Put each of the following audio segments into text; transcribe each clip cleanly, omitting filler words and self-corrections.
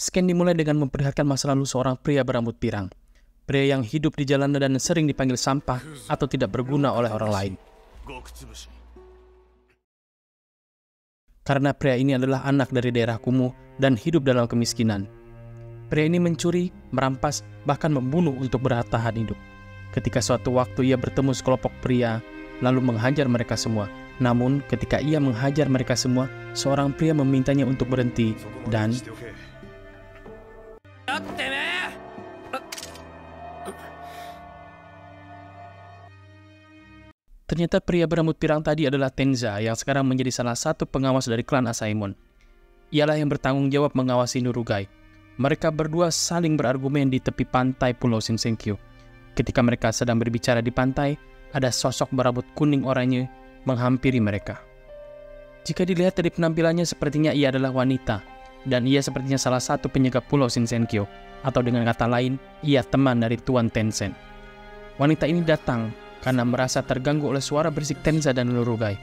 Scan dimulai dengan memperlihatkan masa lalu seorang pria berambut pirang. Pria yang hidup di jalanan dan sering dipanggil sampah atau tidak berguna oleh orang lain. Karena pria ini adalah anak dari daerah kumuh dan hidup dalam kemiskinan. Pria ini mencuri, merampas, bahkan membunuh untuk bertahan hidup. Ketika suatu waktu ia bertemu sekelompok pria, lalu menghajar mereka semua. Namun ketika ia menghajar mereka semua, seorang pria memintanya untuk berhenti dan ternyata pria berambut pirang tadi adalah Tenza yang sekarang menjadi salah satu pengawas dari klan Asaemon. Ialah yang bertanggung jawab mengawasi Nurugai. Mereka berdua saling berargumen di tepi pantai Pulau Shinsenkyo. Ketika mereka sedang berbicara di pantai, ada sosok berambut kuning oranye menghampiri mereka. Jika dilihat dari penampilannya, sepertinya ia adalah wanita, dan ia sepertinya salah satu penjaga Pulau Shinsenkyo, atau dengan kata lain, ia teman dari Tuan Tencent. Wanita ini datang karena merasa terganggu oleh suara berisik Tenza dan Nurugai.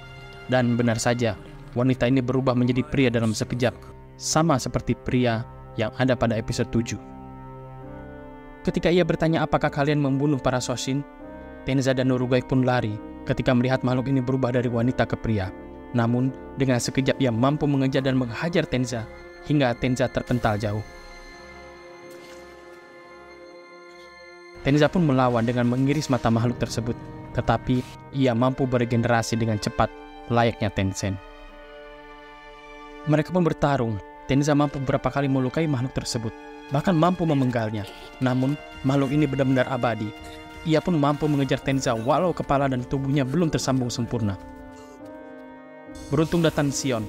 Dan benar saja, wanita ini berubah menjadi pria dalam sekejap, sama seperti pria yang ada pada episode 7. Ketika ia bertanya apakah kalian membunuh para Shoshin, Tenza dan Nurugai pun lari ketika melihat makhluk ini berubah dari wanita ke pria. Namun, dengan sekejap ia mampu mengejar dan menghajar Tenza, hingga Tenza terpental jauh. Tenza pun melawan dengan mengiris mata makhluk tersebut, tetapi ia mampu beregenerasi dengan cepat, layaknya Tencent. Mereka pun bertarung. Tenza mampu beberapa kali melukai makhluk tersebut, bahkan mampu memenggalnya. Namun, makhluk ini benar-benar abadi. Ia pun mampu mengejar Tenza walau kepala dan tubuhnya belum tersambung sempurna. Beruntung datang Sion,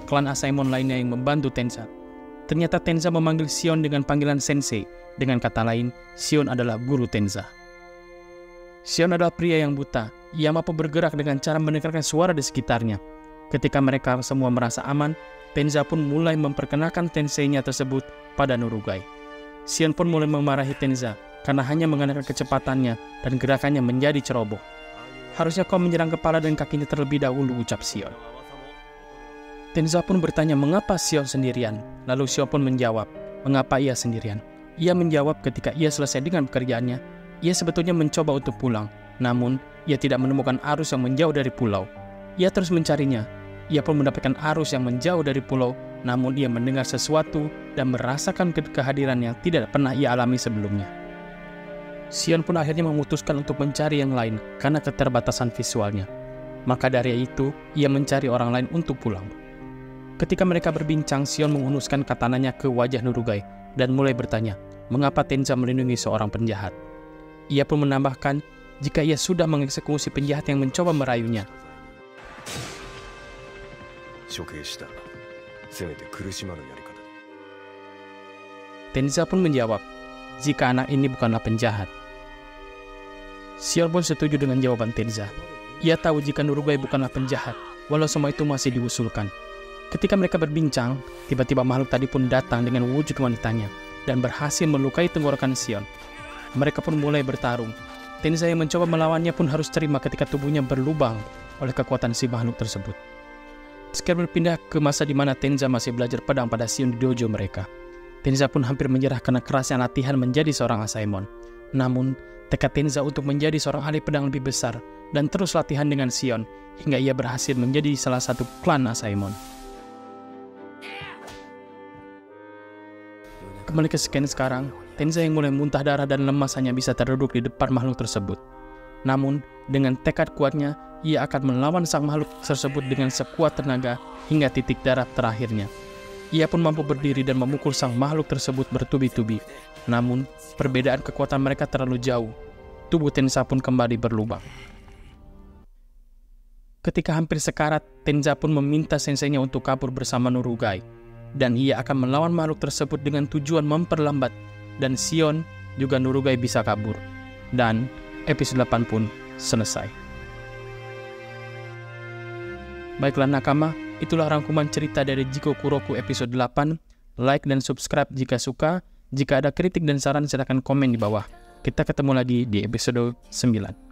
klan Asaemon lainnya yang membantu Tenza. Ternyata Tenza memanggil Sion dengan panggilan Sensei. Dengan kata lain, Sion adalah guru Tenza. Sion adalah pria yang buta. Ia mampu bergerak dengan cara mendengarkan suara di sekitarnya. Ketika mereka semua merasa aman, Tenza pun mulai memperkenalkan Tensei-nya tersebut pada Nurugai. Sion pun mulai memarahi Tenza karena hanya mengandalkan kecepatannya dan gerakannya menjadi ceroboh. Harusnya kau menyerang kepala dan kakinya terlebih dahulu, ucap Sion. Tenza pun bertanya mengapa Sion sendirian. Lalu Sion pun menjawab, mengapa ia sendirian. Ia menjawab ketika ia selesai dengan pekerjaannya, ia sebetulnya mencoba untuk pulang. Namun, ia tidak menemukan arus yang menjauh dari pulau. Ia terus mencarinya. Ia pun mendapatkan arus yang menjauh dari pulau, namun ia mendengar sesuatu dan merasakan kehadiran yang tidak pernah ia alami sebelumnya. Sion pun akhirnya memutuskan untuk mencari yang lain karena keterbatasan visualnya. Maka dari itu, ia mencari orang lain untuk pulang. Ketika mereka berbincang, Sion menghunuskan katananya ke wajah Nurugai dan mulai bertanya, mengapa Tenza melindungi seorang penjahat. Ia pun menambahkan, jika ia sudah mengeksekusi penjahat yang mencoba merayunya. Tenza pun menjawab, jika anak ini bukanlah penjahat. Sion pun setuju dengan jawaban Tenza. Ia tahu jika Nurugai bukanlah penjahat, walau semua itu masih diusulkan. Ketika mereka berbincang, tiba-tiba makhluk tadi pun datang dengan wujud wanitanya dan berhasil melukai tenggorokan Sion. Mereka pun mulai bertarung. Tenza yang mencoba melawannya pun harus terima ketika tubuhnya berlubang oleh kekuatan si makhluk tersebut. Sekarang berpindah ke masa di mana Tenza masih belajar pedang pada Sion di dojo mereka. Tenza pun hampir menyerah karena kerasnya latihan menjadi seorang Asaemon. Namun, tekad Tenza untuk menjadi seorang ahli pedang lebih besar dan terus latihan dengan Sion hingga ia berhasil menjadi salah satu klan Asaemon. Kembali ke scan sekarang, Tenza yang mulai muntah darah dan lemas hanya bisa terduduk di depan makhluk tersebut. Namun, dengan tekad kuatnya, ia akan melawan sang makhluk tersebut dengan sekuat tenaga hingga titik darah terakhirnya. Ia pun mampu berdiri dan memukul sang makhluk tersebut bertubi-tubi. Namun, perbedaan kekuatan mereka terlalu jauh. Tubuh Tenza pun kembali berlubang. Ketika hampir sekarat, Tenza pun meminta senseinya untuk kabur bersama Nurugai. Dan ia akan melawan makhluk tersebut dengan tujuan memperlambat, dan Sion juga Nurugai bisa kabur. Dan episode 8 pun selesai. Baiklah nakama, itulah rangkuman cerita dari Jiko Kuroku episode 8. Like dan subscribe jika suka. Jika ada kritik dan saran silakan komen di bawah. Kita ketemu lagi di episode 9.